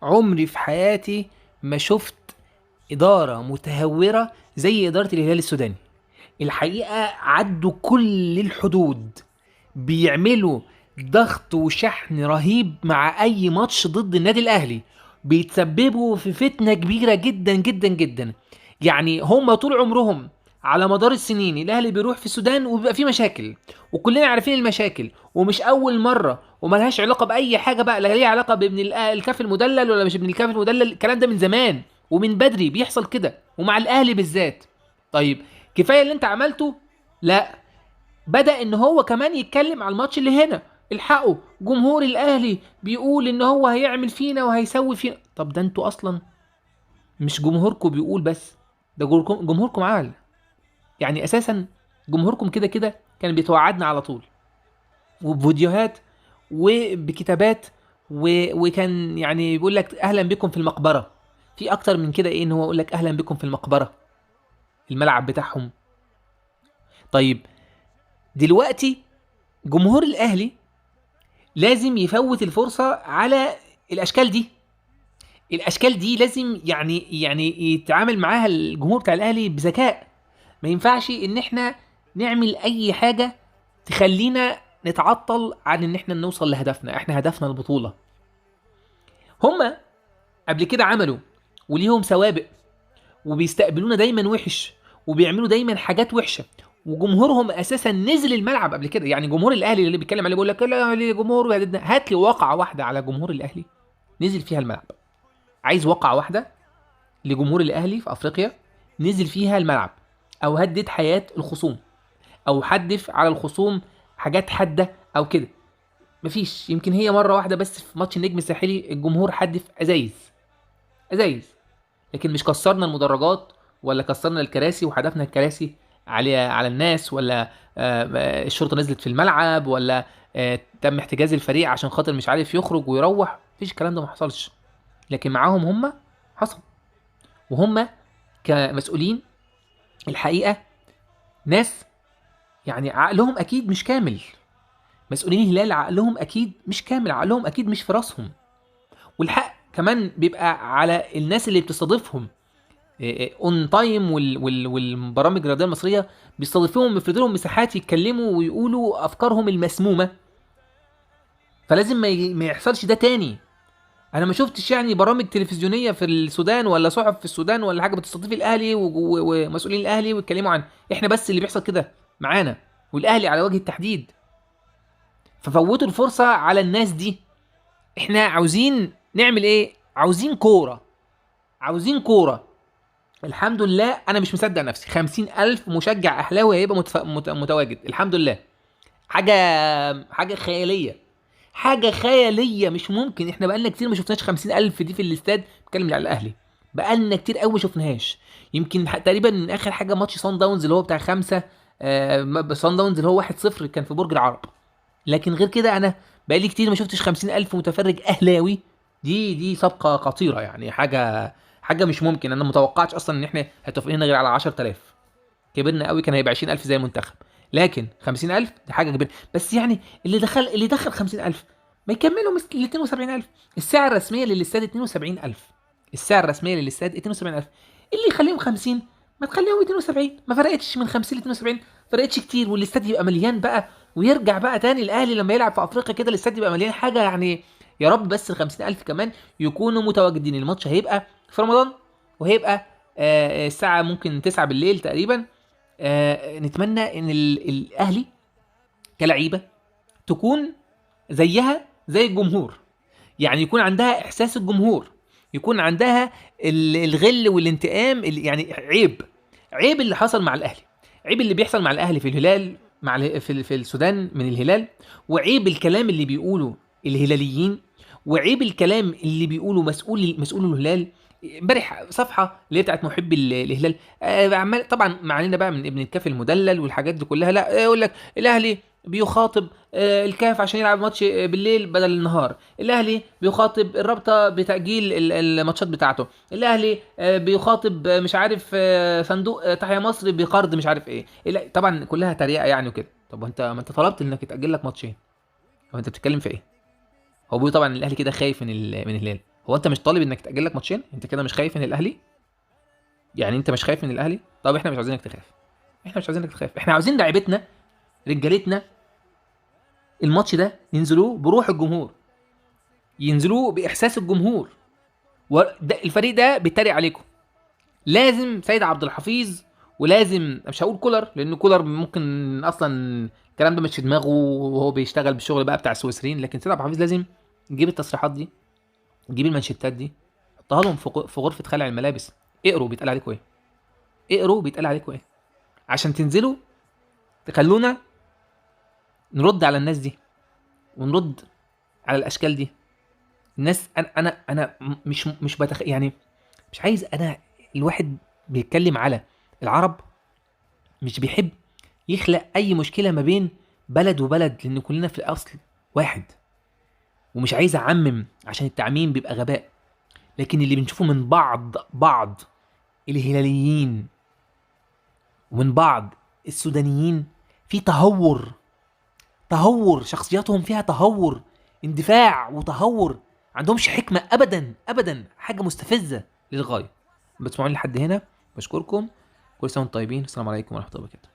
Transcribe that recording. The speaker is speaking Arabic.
عمري في حياتي ما شفت إدارة متهورة زي إدارة الهلال السوداني. الحقيقة عدوا كل الحدود، بيعملوا ضغط وشحن رهيب مع أي ماتش ضد النادي الأهلي، بيتسببوا في فتنة كبيرة جدا جدا جدا. يعني هم طول عمرهم على مدار السنين الأهلي بيروح في السودان وبيبقى فيه مشاكل، وكلنا عارفين المشاكل، ومش أول مرة، وملهاش علاقة بأي حاجة بقى، لا ليها علاقة بابن الكاف المدلل ولا مش ابن الكاف المدلل. الكلام ده من زمان ومن بدري بيحصل كده، ومع الأهلي بالذات. طيب، كفاية اللي انت عملته؟ لا، بدأ ان هو كمان يتكلم على الماتش اللي هنا. الحقوا، جمهور الاهلي بيقول ان هو هيعمل فينا وهيسوي فينا. طب ده انتوا اصلا مش جمهوركم بيقول بس، ده جمهوركم عمل. يعني اساسا جمهوركم كده كده كان بيتوعدنا على طول، وبفيديوهات وبكتابات، وكان يعني بيقول لك اهلا بكم في المقبره. في اكتر من كده ايه ان هو يقول لك اهلا بكم في المقبره، الملعب بتاعهم. طيب، دلوقتي جمهور الاهلي لازم يفوت الفرصه على الاشكال دي. الاشكال دي لازم يعني يتعامل معاها الجمهور بتاع الاهلي بذكاء. ما ينفعش ان احنا نعمل اي حاجه تخلينا نتعطل عن ان احنا نوصل لهدفنا. احنا هدفنا البطوله. هما قبل كده عملوا وليهم سوابق، وبيستقبلونا دايما وحش، وبيعملوا دايما حاجات وحشه، وجمهورهم اساسا نزل الملعب قبل كده. يعني جمهور الاهلي اللي بيتكلم عليه بيقول لك لا ليه جمهور، هات لي واقعه واحده على جمهور الاهلي نزل فيها الملعب. عايز واقعه واحده لجمهور الاهلي في افريقيا نزل فيها الملعب، او هدد حياه الخصوم، او حدف على الخصوم حاجات حاده او كده. مفيش. يمكن هي مره واحده بس في ماتش النجم الساحلي الجمهور حدف ازايز، ازايز، لكن مش كسرنا المدرجات، ولا كسرنا الكراسي وحدفنا الكراسي على الناس، ولا الشرطه نزلت في الملعب، ولا تم احتجاز الفريق عشان خاطر مش عارف يخرج ويروح. مفيش الكلام ده، ما حصلش. لكن معاهم هم حصل. وهم كمسؤولين الحقيقه ناس يعني عقلهم اكيد مش كامل. مسؤولين الهلال عقلهم اكيد مش كامل، عقلهم اكيد مش في راسهم. والحق كمان بيبقى على الناس اللي بتستضيفهم اون تايم. والبرامج الرياضيه المصريه بيستضيفوهم، بيفرضوا لهم مساحات يتكلموا ويقولوا افكارهم المسمومه. فلازم ما يحصلش ده تاني. انا ما شفتش يعني برامج تلفزيونيه في السودان ولا صحف في السودان ولا حاجه بتستضيف الاهلي ومسؤولين الاهلي ويتكلموا عن احنا بس اللي بيحصل كده معانا، والاهلي على وجه التحديد. ففوتوا الفرصه على الناس دي. احنا عاوزين نعمل ايه؟ عاوزين كوره، عاوزين كوره. الحمد لله انا مش مصدق نفسي 50,000 مشجع اهلاوي هيبقى متواجد. الحمد لله. حاجه حاجه خياليه، حاجه خياليه. مش ممكن. احنا بقالنا كتير ما شفناش 50,000 دي في الاستاد. بتكلم على الاهلي، بقالنا كتير قوي ما شفناهاش. يمكن تقريبا من اخر حاجه ماتش صن داونز اللي هو بتاع خمسة. صن داونز اللي هو 1-0 كان في برج العرب. لكن غير كده انا بقالي كتير ما شفتش 50,000 متفرج اهلاوي. دي سابقه خطيره، يعني حاجه مش ممكن. انا متوقعتش اصلا ان احنا هتوافق هنا غير على 10,000. كبرنا قوي كان هيبقى 20,000 زي المنتخب، لكن 50,000 دي حاجه كبيره. بس يعني اللي دخل 50,000 ما يكملوا ال 72,000. السعر الرسميه للاستاد 72,000. السعر الرسميه للاستاد 72,000. اللي يخليهم 50 ما تخليهم 72. ما فرقتش من 50 ل 72، فرقتش كتير. والاستاد يبقى مليان بقى، ويرجع بقى تاني الاهلي لما يلعب في افريقيا كده الاستاد يبقى مليان. حاجه يعني يا رب بس ال 50,000 كمان يكونوا متواجدين. الماتش هيبقى في رمضان، وهيبقى الساعة ممكن 9 بالليل تقريبا. نتمنى ان الاهلي كلعيبة تكون زيها زي الجمهور. يعني يكون عندها احساس الجمهور، يكون عندها الغل والانتقام. يعني عيب اللي حصل مع الاهلي، عيب اللي بيحصل مع الاهلي في الهلال، مع في السودان من الهلال. وعيب الكلام اللي بيقوله الهلاليين، وعيب الكلام اللي بيقوله مسؤول الهلال. امبارح صفحه اللي هي بتاعت محب الهلال عمال طبعا ما علينا بقى من ابن الكاف المدلل والحاجات دي كلها. لا، يقول لك الاهلي بيخاطب الكاف عشان يلعب ماتش بالليل بدل النهار. الاهلي بيخاطب الرابطه بتاجيل الماتشات بتاعته. الاهلي بيخاطب مش عارف صندوق تحيا مصر بقرض مش عارف ايه. طبعا كلها تريقه يعني وكده. طب وانت ما انت طلبت انك يتاجل لك ماتشين؟ هو انت بتتكلم في ايه؟ هو بيقول طبعا الاهلي كده خايف من الهلال. هو انت مش طالب انك تاجل لك ماتشين؟ انت كده مش خايف من الاهلي؟ يعني انت مش خايف من الاهلي؟ طب احنا مش عايزينك تخاف، احنا مش عايزينك تخاف، احنا عاوزين لعيبتنا رجالتنا الماتش ده ينزلوه بروح الجمهور، ينزلوه باحساس الجمهور. وده الفريق ده بيتريق عليكم. لازم سيد عبد الحفيظ، ولازم مش هقول كولر لان كولر ممكن اصلا الكلام ده مش في دماغه وهو بيشتغل بالشغل بقى بتاع السويسريين، لكن سيد عبد الحفيظ لازم يجيب التصريحات دي، يجيب المانشيتات دي، حطها لهم في غرفه خلع الملابس. اقروا بيتقال عليكم ايه، اقروا بيتقال عليكم ايه، عشان تنزلوا تخلونا نرد على الناس دي ونرد على الاشكال دي. الناس انا مش يعني مش عايز انا الواحد بيتكلم على العرب مش بيحب يخلق اي مشكله ما بين بلد وبلد، لان كلنا في الاصل واحد. ومش عايز اعمم عشان التعميم بيبقى غباء، لكن اللي بنشوفه من بعض الهلاليين ومن بعض السودانيين في تهور شخصياتهم فيها تهور، اندفاع وتهور، عندهمش حكمه ابدا ابدا، حاجه مستفزه للغايه. بتسمعوني لحد هنا، بشكركم، كل سنه وانتم طيبين، السلام عليكم ورحمه الله وبركاته.